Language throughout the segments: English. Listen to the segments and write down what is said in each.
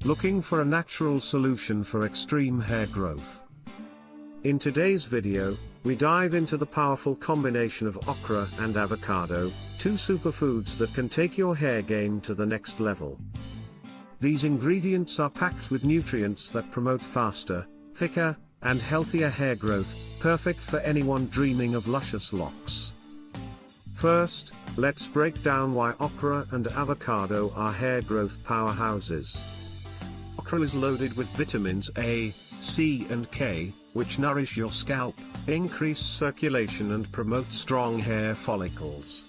Looking for a natural solution for extreme hair growth? In today's video, we dive into the powerful combination of okra and avocado, two superfoods that can take your hair game to the next level. These ingredients are packed with nutrients that promote faster, thicker, and healthier hair growth, perfect for anyone dreaming of luscious locks. First, let's break down why okra and avocado are hair growth powerhouses. Okra is loaded with vitamins A, C and K, which nourish your scalp, increase circulation and promote strong hair follicles.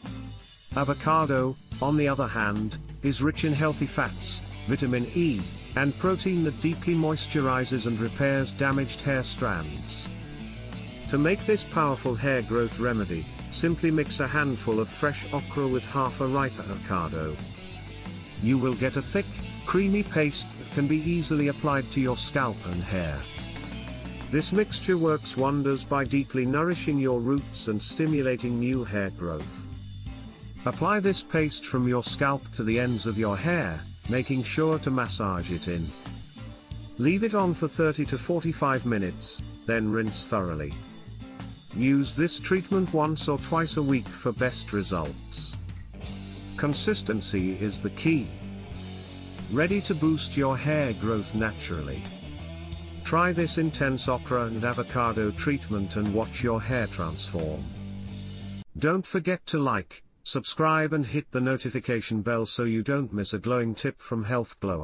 Avocado, on the other hand, is rich in healthy fats, vitamin E, and protein that deeply moisturizes and repairs damaged hair strands. To make this powerful hair growth remedy, simply mix a handful of fresh okra with half a ripe avocado. You will get a thick, creamy paste that can be easily applied to your scalp and hair. This mixture works wonders by deeply nourishing your roots and stimulating new hair growth. Apply this paste from your scalp to the ends of your hair, making sure to massage it in. Leave it on for 30 to 45 minutes, then rinse thoroughly. Use this treatment once or twice a week for best results. Consistency is the key. Ready to boost your hair growth naturally? Try this intense okra and avocado treatment and watch your hair transform. Don't forget to like, subscribe and hit the notification bell so you don't miss a glowing tip from Health Glow.